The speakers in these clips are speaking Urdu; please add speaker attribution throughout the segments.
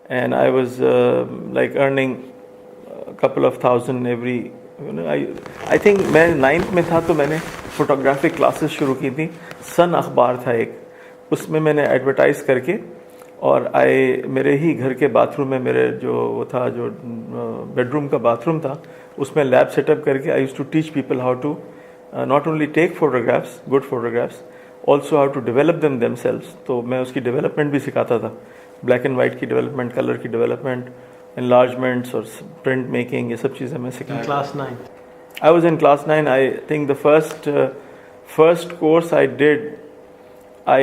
Speaker 1: and I was like earning a couple of thousand every, I think میں 9th میں تھا تو میں نے فوٹوگرافی کلاسز شروع کی تھی. سن اخبار تھا ایک, اس میں نے ایڈورٹائز کر کے, اور میرے ہی گھر کے باتھ روم میں میرے جو وہ تھا, جو بیڈ روم کا باتھ روم تھا, اس میں لیب سیٹ اپ کر کے I used to teach people how to not only take photographs, good photographs, also how to develop them themselves. تو میں اس کی ڈیولپمنٹ بھی سکھاتا تھا, بلیک اینڈ وائٹ کی ڈیولپمنٹ, کلر کی ڈیولپمنٹ, انلارجمنٹس اور پرنٹ میکنگ, یہ سب چیزیں میں سکھایا.
Speaker 2: Class 9.
Speaker 1: I was in class 9. I think the first course I did, I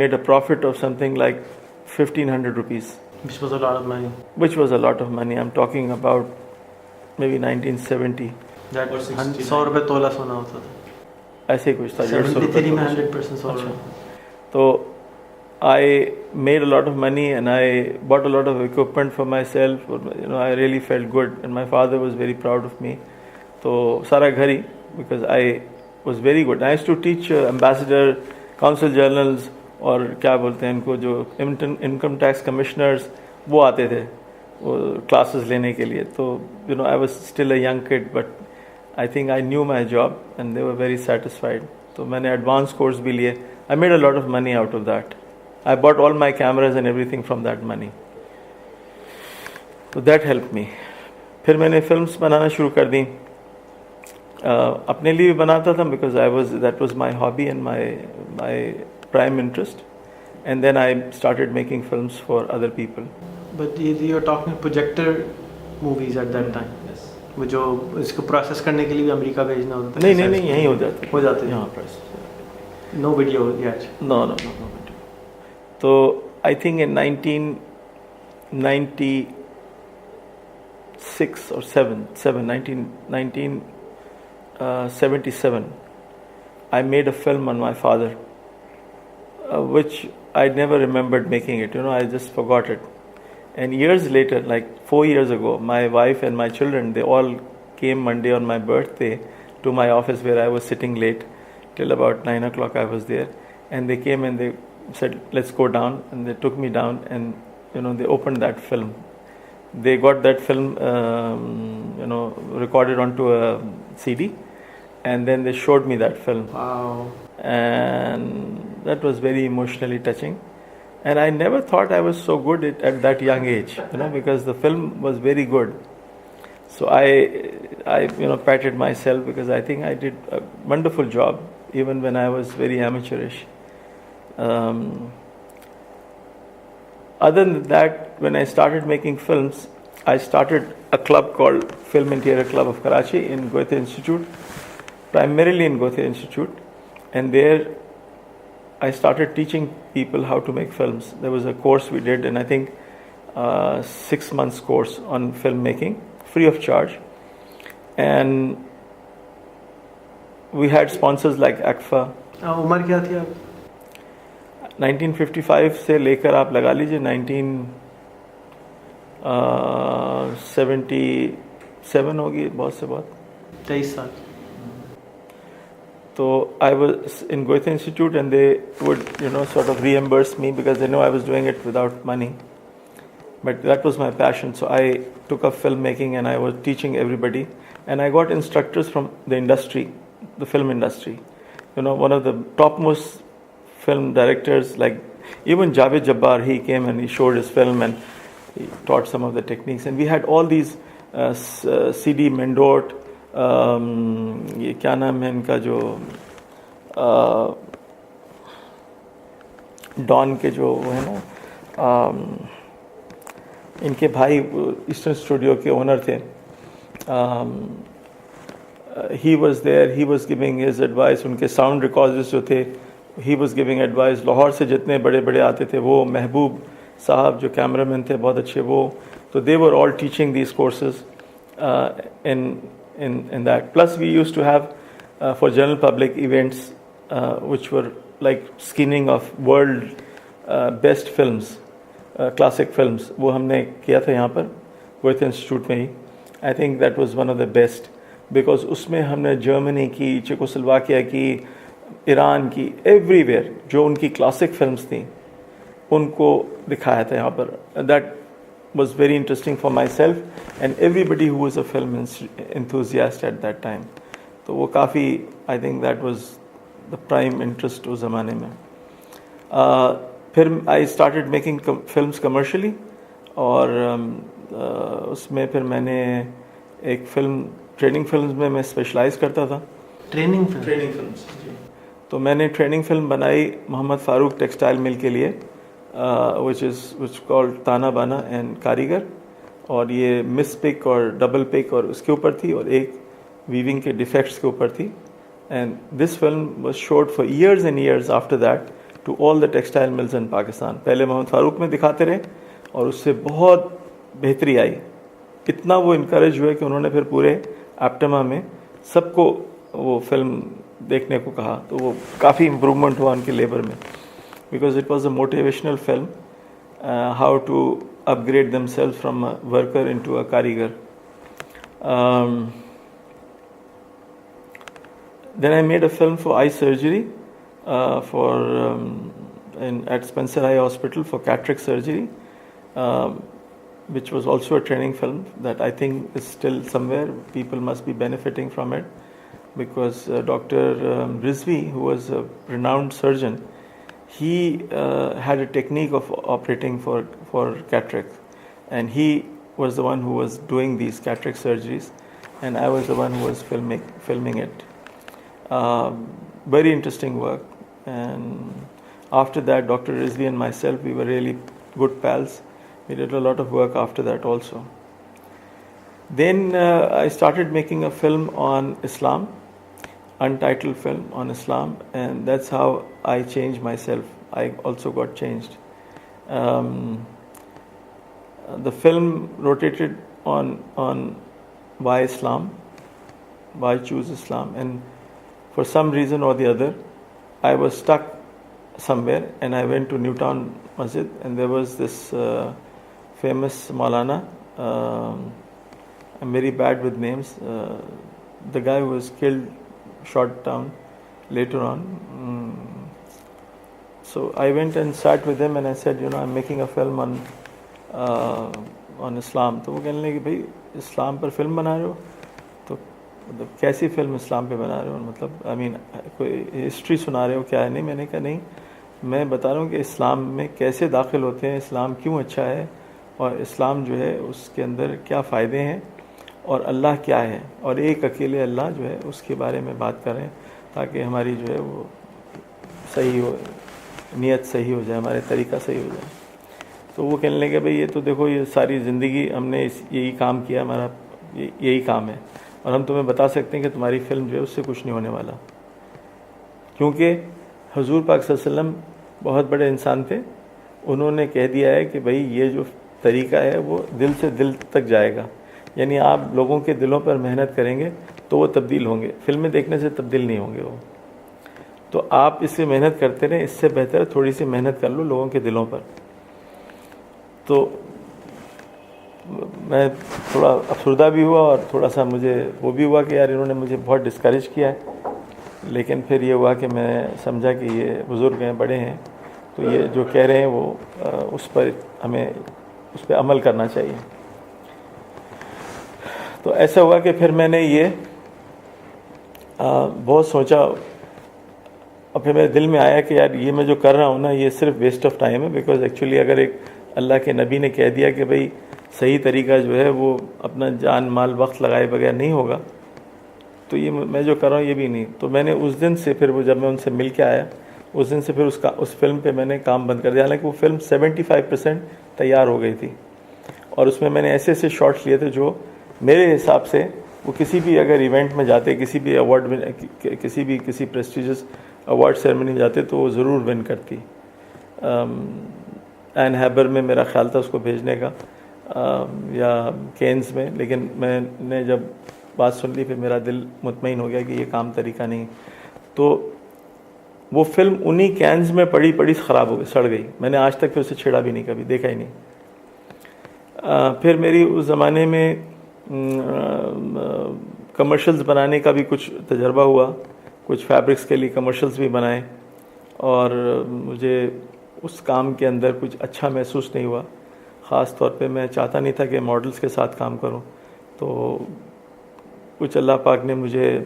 Speaker 1: made a profit of something like 1,500 rupees.
Speaker 2: Which was a lot of money.
Speaker 1: Which was a lot of money. I'm talking about maybe 1970.
Speaker 2: That 100 روپے تولا سونا ہوتا تھا.
Speaker 1: ایسے ہی کچھ تھا.
Speaker 2: 73 میں 100% سونا.
Speaker 1: تو I made a lot of money and I bought a lot of equipment for myself. I really felt good and my father was very proud of me. تو سارا گھر ہی, because I was very good. I used to teach ambassador, consul generals, اور کیا بولتے ہیں ان کو, جو انکم ٹیکس کمشنرز, وہ آتے تھے وہ کلاسز لینے کے لیے. تو I was still a young kid, but I think I knew my job and they were very satisfied. تو میں نے ایڈوانس کورس بھی لیے. I made a lot of money out of that. I bought all my cameras and everything from that money. So that helped me. پھر میں نے فلمس بنانا شروع کر دیں. اپنے لیے بھی بناتا تھا because that was my hobby and my prime interest. And then I started making films for other people.
Speaker 2: But you are talking projector movies at that time.
Speaker 1: Yes.
Speaker 2: وہ جو اس کو پروسیس کرنے کے لیے بھی امریکہ بھیجنا ہوتا تھا.
Speaker 1: نہیں یہیں ہو جاتے
Speaker 2: یہاں پر. نو ویڈیو یٹ.
Speaker 1: نو ویڈیو. تو I think in 1996 or 1977 I made a film on my father, which I never remembered making it. I just forgot it. And years later, like 4 years ago, my wife and my children, they all came Monday on my birthday to my office where I was sitting late till about 9 o'clock I was there. And they came and they said, let's go down. And they took me down and, they opened that film. They got that film, recorded onto a CD. And then they showed me that film.
Speaker 2: Wow.
Speaker 1: And that was very emotionally touching. And I never thought I was so good at that young age, because the film was very good. So I patted myself because I think I did a wonderful job, even when I was very amateurish. Other than that, when I started making films, I started a club called Film Interior Club of Karachi in Goethe Institute, primarily in Goethe Institute. And there I started teaching people how to make films. There was a course we did, and I think 6 months course on filmmaking, free of charge. And we had sponsors like ACFA.
Speaker 2: عمر کیا تھی آپ؟
Speaker 1: 1955 سے لے کر آپ لگا لیجیے 1977 ہوگی بہت سے بہت.
Speaker 2: 23 سال.
Speaker 1: So I was in Goethe Institute and they would, sort of reimburse me because they know I was doing it without money. But that was my passion. So I took up filmmaking and I was teaching everybody. And I got instructors from the industry, the film industry. One of the topmost film directors, like even Javed Jabbar, he came and he showed his film and he taught some of the techniques. And we had all these CD Mendort, یہ کیا نام ہے ان کا جو ڈان کے جو وہ ہے نا ان کے بھائی ایسٹرن اسٹوڈیو کے اونر تھے. He was there, he was giving his advice. ان کے ساؤنڈ ریکارڈرز جو تھے, he was giving advice. Lahore سے جتنے بڑے بڑے آتے تھے وہ, محبوب صاحب جو کیمرہ مین تھے بہت اچھے, وہ تو they were all teaching these courses in that. Plus we used to have for general public events which were like screening of world best films, classic films. وہ ہم نے کیا تھا یہاں پر گوئتھ انسٹیٹیوٹ میں ہی. I think that was one of the best because اس میں ہم نے جرمنی کی, چیکوسلواکیا کی, ایران کی, ایوری ویئر جو ان کی کلاسک فلمس تھیں ان کو دکھایا تھا یہاں پر. That was very interesting for myself and everybody who was a film enthusiast at that time. تو وہ کافی I think that was the prime interest اس زمانے میں. پھر I started making films commercially, اور اس میں پھر میں نے ایک فلم ٹریننگ فلمز میں اسپیشلائز کرتا تھا.
Speaker 2: ٹریننگ
Speaker 1: فلمز جی. تو میں نے ٹریننگ فلم بنائی محمد فاروق ٹیکسٹائل مل کے لیے, which called تانا بانا اینڈ کاریگر, اور یہ مس پک اور ڈبل پک اور اس کے اوپر تھی, اور ایک ویونگ کے ڈیفیکٹس کے اوپر تھی. And this film was showed for years and years after that to all the textile mills in Pakistan. پہلے محمد فاروق میں دکھاتے رہے اور اس سے بہت بہتری آئی. اتنا وہ انکریج ہوئے کہ انہوں نے پھر پورے ایپٹما میں سب کو وہ فلم دیکھنے کو کہا. تو وہ کافی امپرومنٹ ہوا ان کے لیبر میں, because it was a motivational film, how to upgrade themselves from a worker into a karigar. Then I made a film for eye surgery, at Spencer Eye Hospital for cataract surgery, which was also a training film that I think is still somewhere. People must be benefiting from it, because Dr. Rizvi, who was a renowned surgeon, he had a technique of operating for cataract, and he was the one who was doing these cataract surgeries, and I was the one who was filming it. Very interesting work. And after that, Dr. Rizvi and myself, we were really good pals. We did a lot of work after that also. Then I started making a film on Islam, untitled film on Islam, and that's how I changed myself. I also got changed. The film rotated on why Islam, why choose Islam, and for some reason or the other, I was stuck somewhere, and I went to Newtown Masjid, and there was this famous Maulana. I'm very bad with names. The guy who was killed, shot down later on. So I went and sat with him and I said, I'm making a film on Islam. تو وہ کہنے لگے کہ بھائی اسلام پر فلم بنا رہے ہو, تو مطلب کیسی فلم اسلام پہ بنا رہے ہو, مطلب کوئی ہسٹری سنا رہے ہو کیا ہے؟ نہیں. میں نے کہا نہیں, میں بتا رہا ہوں کہ اسلام میں کیسے داخل ہوتے ہیں, اسلام کیوں اچھا ہے, اور اسلام جو ہے اس کے اندر کیا فائدے ہیں, اور اللہ کیا ہے, اور ایک اکیلے اللہ جو ہے اس کے بارے میں بات کریں, تاکہ ہماری جو ہے وہ صحیح ہو, نیت صحیح ہو جائے, ہمارے طریقہ صحیح ہو جائے. تو وہ کہنے لگے بھائی یہ تو دیکھو, یہ ساری زندگی ہم نے یہی کام کیا, ہمارا یہی کام ہے, اور ہم تمہیں بتا سکتے ہیں کہ تمہاری فلم جو ہے اس سے کچھ نہیں ہونے والا, کیونکہ حضور پاک صلی اللہ علیہ وسلم بہت بڑے انسان تھے. انہوں نے کہہ دیا ہے کہ بھائی یہ جو طریقہ ہے وہ دل سے دل تک جائے گا, یعنی آپ لوگوں کے دلوں پر محنت کریں گے تو وہ تبدیل ہوں گے, فلمیں دیکھنے سے تبدیل نہیں ہوں گے وہ. تو آپ اس سے محنت کرتے رہیں, اس سے بہتر تھوڑی سی محنت کر لو لوگوں کے دلوں پر. تو میں تھوڑا افسردہ بھی ہوا, اور تھوڑا سا مجھے وہ بھی ہوا کہ یار انہوں نے مجھے بہت ڈسکریج کیا ہے. لیکن پھر یہ ہوا کہ میں سمجھا کہ یہ بزرگ ہیں, بڑے ہیں, تو یہ جو کہہ رہے ہیں وہ اس پر ہمیں اس پہ عمل کرنا چاہیے. تو ایسا ہوا کہ پھر میں نے یہ بہت سوچا, اور پھر میرے دل میں آیا کہ یار یہ میں جو کر رہا ہوں نا, یہ صرف ویسٹ آف ٹائم ہے. بیکاز ایکچولی اگر ایک اللہ کے نبی نے کہہ دیا کہ بھائی صحیح طریقہ جو ہے وہ اپنا جان مال وقت لگائے بغیر نہیں ہوگا, تو یہ میں جو کر رہا ہوں یہ بھی نہیں. تو میں نے اس دن سے پھر وہ جب میں ان سے مل کے آیا, اس دن سے پھر اس فلم پہ میں نے کام بند کر دیا. حالانکہ وہ فلم 75% تیار ہو گئی تھی, اور اس میں نے ایسے ایسے شارٹس لیے تھے جو میرے حساب سے وہ کسی بھی اگر ایونٹ میں جاتے, کسی بھی ایوارڈ میں, کسی پریسٹیجس ایوارڈ سیرمنی میں جاتے, تو وہ ضرور ون کرتی. این ہیبر میں میرا خیال تھا اس کو بھیجنے کا, یا کینز میں, لیکن میں نے جب بات سن لی پھر میرا دل مطمئن ہو گیا کہ یہ کام طریقہ نہیں. تو وہ فلم انہی کینز میں پڑی خراب ہو گئی, سڑ گئی. میں نے آج تک پھر اسے چھیڑا بھی نہیں, کبھی دیکھا ہی نہیں. پھر میری اس زمانے میں کمرشلز بنانے کا بھی کچھ تجربہ ہوا, کچھ فیبرکس کے لیے کمرشلز بھی بنائے, اور مجھے اس کام کے اندر کچھ اچھا محسوس نہیں ہوا. خاص طور پہ میں چاہتا نہیں تھا کہ ماڈلز کے ساتھ کام کروں, تو کچھ اللہ پاک نے مجھے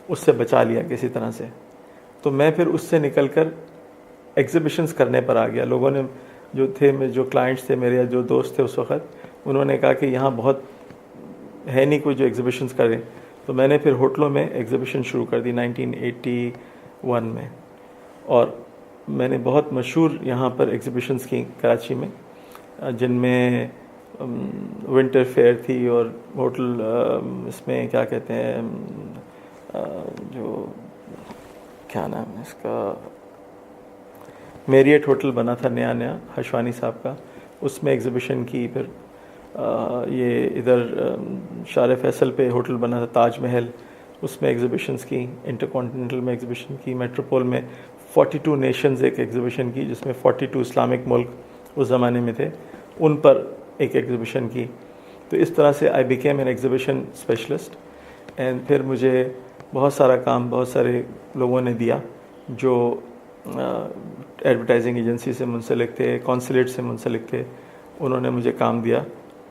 Speaker 1: اس سے بچا لیا کسی طرح سے. تو میں پھر اس سے نکل کر ایگزیبیشنز کرنے پر آ گیا. لوگوں نے جو تھے, جو کلائنٹس تھے میرے, جو دوست تھے اس وقت, انہوں نے کہا کہ یہاں بہت ہے نہیں کوئی جو ایگزیبیشنز کرے. تو میں نے پھر ہوٹلوں میں ایگزیبیشن شروع کر دی 1981 میں, اور میں نے بہت مشہور یہاں پر ایگزیبیشنز کی کراچی میں, جن میں ونٹر فیئر تھی, اور ہوٹل اس میں کیا کہتے ہیں, جو کیا نام ہے اس کا, میریٹ ہوٹل بنا تھا نیا ہشوانی صاحب کا, اس میں ایگزیبیشن کی. پھر یہ ادھر شار فیصل پہ ہوٹل بنا تھا تاج محل, اس میں ایگزیبیشنز کی. انٹر کانٹیننٹل میں ایگزیبیشن کی. میٹروپول میں 42 نیشنز ایک ایگزیبیشن کی, جس میں 42 اسلامک ملک اس زمانے میں تھے, ان پر ایک ایگزیبیشن کی. تو اس طرح سے I became an exhibition specialist. And پھر مجھے بہت سارا کام بہت سارے لوگوں نے دیا جو ایڈورٹائزنگ ایجنسی سے منسلک تھے, کونسلیٹ سے منسلک تھے. انہوں نے مجھے کام دیا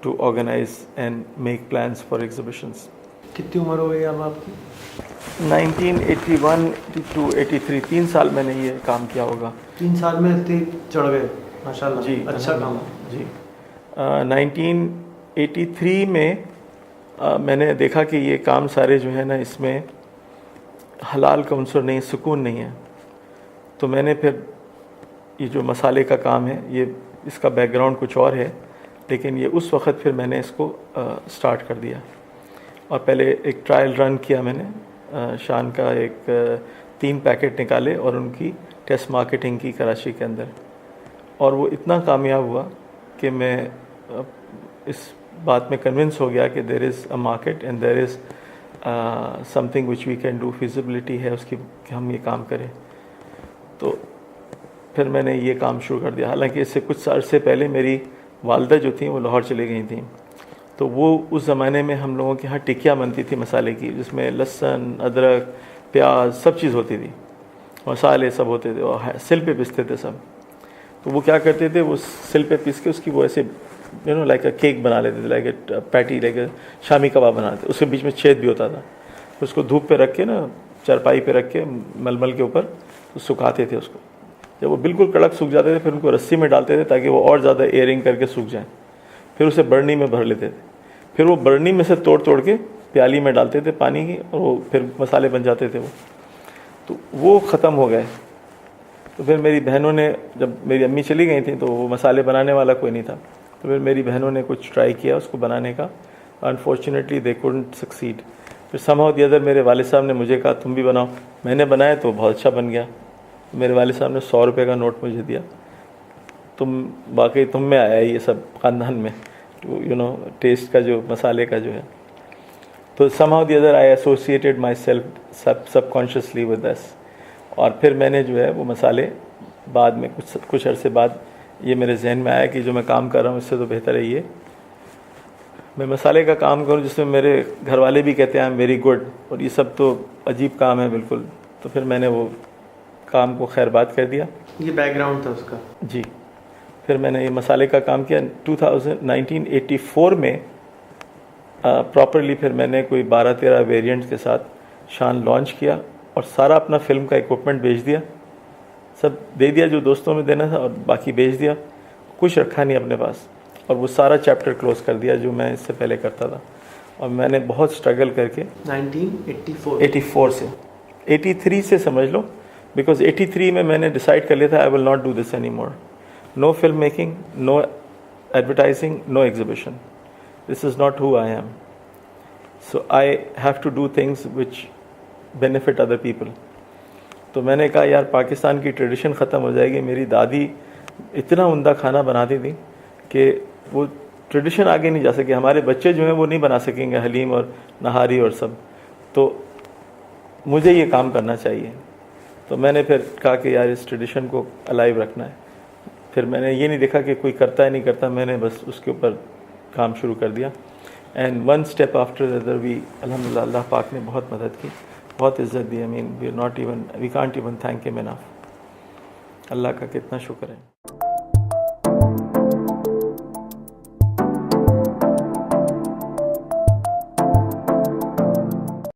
Speaker 1: to organize and make plans for exhibitions.
Speaker 2: کتنی عمر ہو گئی اب آپ کی؟
Speaker 1: 1981 to 83 3 سال میں نے یہ کام کیا ہوگا.
Speaker 2: 3 سال میں اتنے چڑھ گئے, ماشاء اللہ.
Speaker 1: جی
Speaker 2: اچھا کام.
Speaker 1: جی 1983 میں میں نے دیکھا کہ یہ کام سارے جو ہے نا, اس میں حلال کا عنصر نہیں, سکون نہیں ہے. تو میں نے پھر یہ جو مسالے کا کام ہے, یہ اس کا بیک گراؤنڈ کچھ اور ہے, لیکن یہ اس وقت پھر میں نے اس کو سٹارٹ کر دیا. اور پہلے ایک ٹرائل رن کیا میں نے, شان کا ایک 3 پیکٹ نکالے اور ان کی ٹیسٹ مارکیٹنگ کی کراچی کے اندر. اور وہ اتنا کامیاب ہوا کہ میں اس بات میں کنونس ہو گیا کہ there is a market and there is something which we can do, feasibility ہے اس کی کہ ہم یہ کام کریں. تو پھر میں نے یہ کام شروع کر دیا. حالانکہ اس سے کچھ عرصے پہلے میری والدہ جو تھیں وہ لاہور چلی گئی تھیں. تو وہ اس زمانے میں ہم لوگوں کے ہاں ٹکیا بنتی تھی مسالے کی, جس میں لہسن, ادرک, پیاز سب چیز ہوتی تھی, مسالے سب ہوتے تھے, اور سل پہ پیستے تھے سب. تو وہ کیا کرتے تھے, وہ سل پہ پیس کے اس کی وہ ایسے لائک اے کیک بنا لیتے تھے, لائک اے پیٹی, لائک اے شامی کباب بناتے. اس کے بیچ میں چھید بھی ہوتا تھا. اس کو دھوپ پہ رکھ کے نا, چرپائی پہ رکھ کے ململ کے اوپر سکھاتے تھے اس کو. جب وہ بالکل کڑک سوکھ جاتے تھے پھر ان کو رسی میں ڈالتے تھے تاکہ وہ اور زیادہ ایئرنگ کر کے سوکھ جائیں. پھر اسے برنی میں بھر لیتے تھے. پھر وہ برنی میں سے توڑ کے پیالی میں ڈالتے تھے پانی کی, اور وہ پھر مسالے بن جاتے تھے. وہ تو وہ ختم ہو گئے. تو پھر میری بہنوں نے, جب میری امی چلی گئی تھیں تو وہ مسالے بنانے والا کوئی نہیں تھا, تو پھر میری بہنوں نے کچھ ٹرائی کیا اس کو بنانے کا. Unfortunately they couldn't succeed. پھر سم ہاؤ دی ادر میرے والد صاحب نے مجھے کہا تم بھی بناؤ. میں نے بنایا تو بہت اچھا بن گیا. میرے والد صاحب نے 100 روپے کا نوٹ مجھے دیا, باقی تم میں آیا یہ سب خاندان میں, ٹیسٹ کا جو مسالے کا جو ہے. تو some how the other I associated my self sub consciously with this. اور پھر میں نے جو ہے وہ مسالے بعد میں کچھ عرصے بعد یہ میرے ذہن میں آیا کہ جو میں کام کر رہا ہوں اس سے تو بہتر ہے یہ میں مسالے کا کام کروں, جس میں میرے گھر والے بھی کہتے ہیں آئی ایم ویری گڈ, اور یہ سب تو عجیب کام ہے بالکل. تو پھر میں نے وہ کام کو خیر بات کر دیا.
Speaker 2: یہ بیک گراؤنڈ تھا اس کا.
Speaker 1: جی. پھر میں نے یہ مسالے کا کام کیا 1984 میں پراپرلی. پھر میں نے کوئی 12-13 ویریئنٹ کے ساتھ شان لانچ کیا, اور سارا اپنا فلم کا اکوپمنٹ بیچ دیا, سب دے دیا جو دوستوں میں دینا تھا, اور باقی بیچ دیا, کچھ رکھا نہیں اپنے پاس. اور وہ سارا چیپٹر کلوز کر دیا جو میں اس سے پہلے کرتا تھا. اور میں نے بہت اسٹرگل کر کے 1984 سے 83 سے سمجھ لو, بیکاز 83 میں نے ڈیسائیڈ کر لیا تھا I will not do this any more. No film making, no advertising, no exhibition. This is not who I am. So I have to do things which benefit other people. تو میں نے کہا یار پاکستان کی ٹریڈیشن ختم ہو جائے گی. میری دادی اتنا عمدہ کھانا بناتی تھی کہ وہ ٹریڈیشن آگے نہیں جا سکی. ہمارے بچے جو ہیں وہ نہیں بنا سکیں گے حلیم اور نہاری اور سب. تو مجھے یہ کام کرنا چاہیے. تو میں نے پھر کہا کہ یار اس ٹریڈیشن کو الائیو رکھنا ہے. پھر میں نے یہ نہیں دیکھا کہ کوئی کرتا ہے نہیں کرتا, میں نے بس اس کے اوپر کام شروع کر دیا. And one step after the other we الحمدللہ اللہ پاک نے بہت مدد کی, بہت عزت دی. I mean we can't even thank him enough. اللہ کا کتنا شکر ہے.